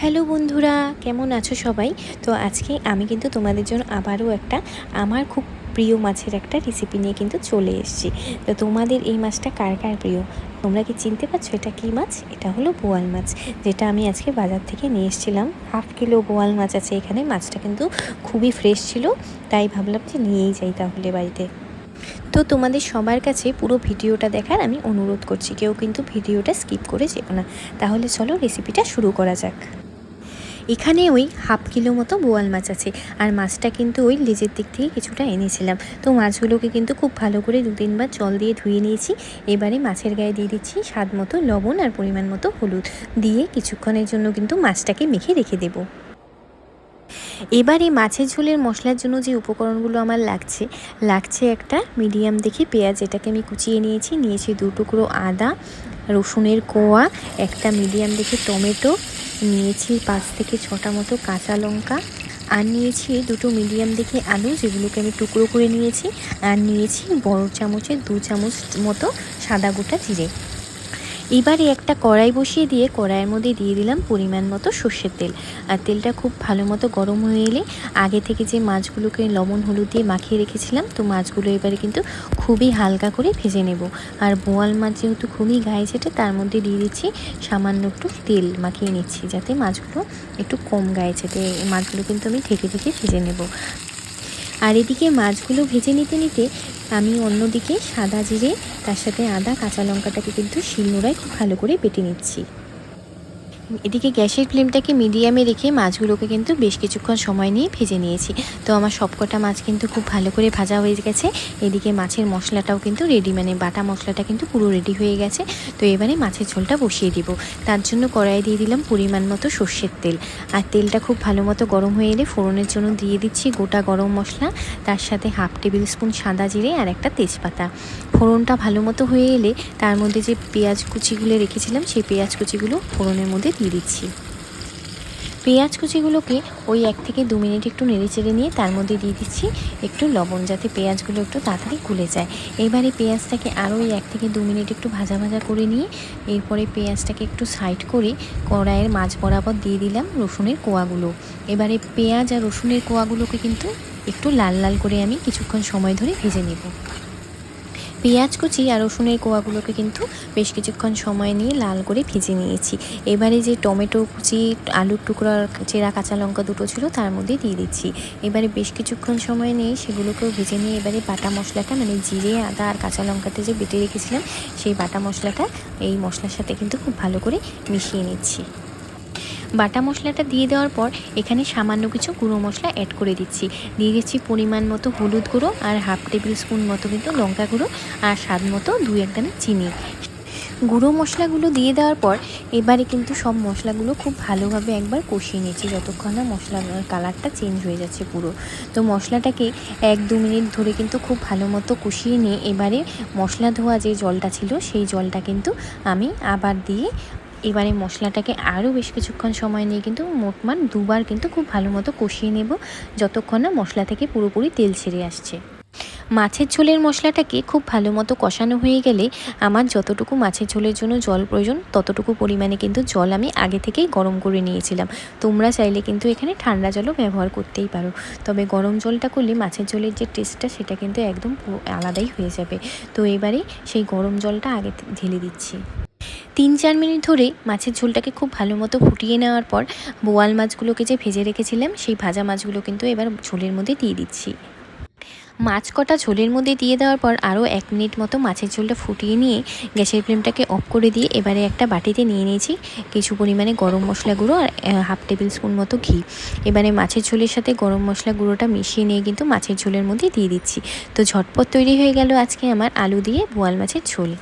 Hello বন্ধুরা, কেমন আছো সবাই? তো আজকে আমি কিন্তু তোমাদের জন্য আবারও একটা আমার খুব প্রিয় মাছের একটা রেসিপি নিয়ে কিন্তু চলে এসেছি। তো তোমাদের এই মাছটা কার কার প্রিয়? তোমরা কি চিনতে পারছো এটা কী মাছ? এটা হলো বোয়াল মাছ, যেটা আমি আজকে বাজার থেকে নিয়ে এসেছিলাম। 1/2 কিলো বোয়াল মাছ আছে এখানে। মাছটা কিন্তু খুবই ফ্রেশ ছিল, তাই ভাবলাম যে নিয়েই যাই তাহলে বাড়িতে। তো তোমাদের সবার কাছে পুরো ভিডিওটা দেখার আমি অনুরোধ করছি, কেউ কিন্তু ভিডিওটা স্কিপ করে যেও না। তাহলে চলো রেসিপিটা শুরু করা যাক। এখানে ওই 1/2 কিলো মতো বোয়াল মাছ আছে, আর মাছটা কিন্তু ওই লেজের দিক থেকে কিছুটা এনেছিলাম। তো মাছগুলোকে কিন্তু খুব ভালো করে 2-3 বার জল দিয়ে ধুয়ে নিয়েছি। এবারে মাছের গায়ে দিয়ে দিচ্ছি স্বাদ মতো লবণ আর পরিমাণ মতো হলুদ, দিয়ে কিছুক্ষণের জন্য কিন্তু মাছটাকে মেখে রেখে দেবো। এবারে মাছের ঝোলের মশলার জন্য যে উপকরণগুলো আমার লাগছে একটা মিডিয়াম দেখে পেঁয়াজ, এটাকে আমি কুচিয়ে নিয়েছি 2 টুকরো আদা, রসুনের কোয়া, একটা মিডিয়াম দেখে টমেটো, নিয়েছি 5 থেকে 6টা মতো কাঁচা লঙ্কা, আর নিয়েছি 2টো মিডিয়াম দেখে আলু, যেগুলোকে আমি টুকরো করে নিয়েছি, আর নিয়েছি বড় চামচের 2 চামচ মতো সাদা গোটা জিরে। এবারে একটা কড়াই বসিয়ে দিয়ে কড়াইয়ের মধ্যে দিয়ে দিলাম পরিমাণ মতো সর্ষের তেল। আর তেলটা খুব ভালো মতো গরম হয়ে এলে আগে থেকে যে মাছগুলোকে লবণ হলুদ দিয়ে মাখিয়ে রেখেছিলাম, তো মাছগুলো এবারে কিন্তু খুবই হালকা করে ভেজে নেব। আর বোয়াল মাছ যেহেতু খুবই গায়ে ছেটে, তার মধ্যে দিয়ে দিচ্ছি সামান্য একটু তেল মাখিয়ে নিচ্ছি, যাতে মাছগুলো একটু কম গায়ে ছেটে। মাছগুলো কিন্তু আমি ঢেকে ভেজে নেব। আর এদিকে মাছগুলো ভেজে নিতে আমি অন্যদিকে সাদা জিরে, তার সাথে আদা কাঁচা লঙ্কাটাকে কিন্তু শিলনোড়ায় খুব ভালো করে বেটে নিচ্ছি। এদিকে গ্যাসের ফ্লেমটাকে মিডিয়ামে রেখে মাছগুলোকে কিন্তু বেশ কিছুক্ষণ সময় নিয়ে ভেজে নিয়েছি। তো আমার সবকটা মাছ কিন্তু খুব ভালো করে ভাজা হয়ে গেছে। এদিকে মাছের মশলাটাও কিন্তু রেডি, মানে বাটা মশলাটা কিন্তু পুরো রেডি হয়ে গেছে। তো এবারে মাছের ঝোলটা বসিয়ে দিব। তার জন্য কড়াইয়ে দিয়ে দিলাম পরিমাণ মতো সর্ষের তেল। আর তেলটা খুব ভালো মতো গরম হয়ে এলে ফোড়নের জন্য দিয়ে দিচ্ছি গোটা গরম মশলা, তার সাথে 1/2 টেবিল স্পুন সাদা জিরে আর একটা তেজপাতা। ফোড়নটা ভালো মতো হয়ে এলে তার মধ্যে যে পেঁয়াজ কুচিগুলো রেখেছিলাম, সেই পেঁয়াজ কুচিগুলো ফোড়নের মধ্যে দিয়ে দিচ্ছি। পেঁয়াজ কুচিগুলোকে ওই 1 থেকে 2 মিনিট একটু নেড়েচেড়ে নিয়ে তার মধ্যে দিয়ে দিচ্ছি একটু লবণ, যাতে পেঁয়াজগুলো একটু তাড়াতাড়ি গলে যায়। এবারে পেঁয়াজটাকে আরও ওই 1 থেকে 2 মিনিট একটু ভাজা করে নিয়ে এরপরে পেঁয়াজটাকে একটু সাইড করে কড়াইয়ের মাঝ বরাবর দিয়ে দিলাম রসুনের কোয়াগুলো। এবারে পেঁয়াজ আর রসুনের কোয়াগুলোকে কিন্তু একটু লাল লাল করে আমি কিছুক্ষণ সময় ধরে ভেজে নেব। পেঁয়াজ কুচি আর রসুনের কোয়াগুলোকে কিন্তু বেশ কিছুক্ষণ সময় নিয়ে লাল করে ভেজে নিয়েছি। এবারে যে টমেটো কুচি, আলুর টুকরা, চেরা কাঁচা লঙ্কা 2টো ছিল, তার মধ্যে দিয়ে দিচ্ছি। এবারে বেশ কিছুক্ষণ সময় নিয়ে সেগুলোকেও ভেজে নিয়ে এবারে বাটা মশলাটা, মানে জিরে আদা আর কাঁচা লঙ্কাতে যে বেটে রেখেছিলাম, সেই বাটা মশলাটা এই মশলার সাথে কিন্তু খুব ভালো করে মিশিয়ে নিচ্ছি। বাটা মশলাটা দিয়ে দেওয়ার পর এখানে সামান্য কিছু গুঁড়ো মশলা অ্যাড করে দিয়ে দিচ্ছি পরিমাণ মতো হলুদ গুঁড়ো, আর 1/2 টেবিল স্পুন মতো কিন্তু লঙ্কা গুঁড়ো, আর স্বাদ মতো 2-1 দানা চিনি। গুঁড়ো মশলাগুলো দিয়ে দেওয়ার পর এবারে কিন্তু সব মশলাগুলো খুব ভালোভাবে একবার কষিয়ে নিয়েছি, যতক্ষণ না মশলার কালারটা চেঞ্জ হয়ে যাচ্ছে পুরো। তো মশলাটাকে 1-2 মিনিট ধরে কিন্তু খুব ভালো মতো কষিয়ে নিয়ে এবারে মশলা ধোয়া যে জলটা ছিল, সেই জলটা কিন্তু আমি আবার দিয়ে এবারে মশলাটাকে আরও বেশ কিছুক্ষণ সময় নিয়ে কিন্তু মোটমাট 2 বার কিন্তু খুব ভালো মতো কষিয়ে নেব, যতক্ষণ না মশলা থেকে পুরোপুরি তেল ছেড়ে আসছে। মাছের ঝোলের মশলাটাকে খুব ভালো মতো কষানো হয়ে গেলে আমার যতটুকু মাছের ঝোলের জন্য জল প্রয়োজন, ততটুকু পরিমাণে কিন্তু জল আমি আগে থেকেই গরম করে নিয়েছিলাম। তোমরা চাইলে কিন্তু এখানে ঠান্ডা জলও ব্যবহার করতেই পারো, তবে গরম জলটা করলে মাছের ঝোলের যে টেস্টটা, সেটা কিন্তু একদম আলাদাই হয়ে যাবে। তো এবারে সেই গরম জলটা আগে ঢেলে দিচ্ছি। 3-4 মিনিট ধরে মাছের ঝোলটাকে খুব ভালো মতো ফুটিয়ে নেওয়ার পর বোয়াল মাছগুলোকে যে ভেজে রেখেছিলাম, সেই ভাজা মাছগুলো কিন্তু এবার ঝোলের মধ্যে দিয়ে দিচ্ছি। মাছ কটা ঝোলের মধ্যে দিয়ে দেওয়ার পর আরও 1 মিনিট মতো মাছের ঝোলটা ফুটিয়ে নিয়ে গ্যাসের ফ্লেমটাকে অফ করে দিয়ে এবারে একটা বাটিতে নিয়ে নিয়েছি কিছু পরিমাণে গরম মশলা গুঁড়ো আর 1/2 টেবিল স্পুন মতো ঘি। এবারে মাছের ঝোলের সাথে গরম মশলা গুঁড়োটা মিশিয়ে নিয়ে কিন্তু মাছের ঝোলের মধ্যে দিয়ে দিচ্ছি। তো ঝটপট তৈরি হয়ে গেল আজকে আমার আলু দিয়ে বোয়াল মাছের ঝোল।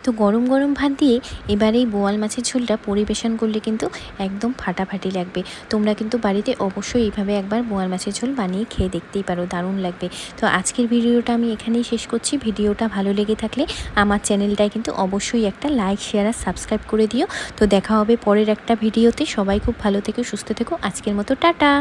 তো গরম গরম ভাত দিয়ে এবার এই বোয়াল মাছের ঝোলটা পরিবেশন করলে কিন্তু একদম ফাটাফাটি লাগবে। তোমরা কিন্তু বাড়িতে অবশ্যই এইভাবে একবার বোয়াল মাছের ঝোল বানিয়ে খেয়ে দেখতেই পারো, দারুণ লাগবে। তো আজকের ভিডিওটা আমি এখানেই শেষ করছি। ভিডিওটা ভালো লেগে থাকলে আমার চ্যানেলটায় কিন্তু অবশ্যই একটা লাইক, শেয়ার আর সাবস্ক্রাইব করে দিও। তো দেখা হবে পরের একটা ভিডিওতে। সবাই খুব ভালো থেকো, সুস্থ থেকো। আজকের মতো টাটা।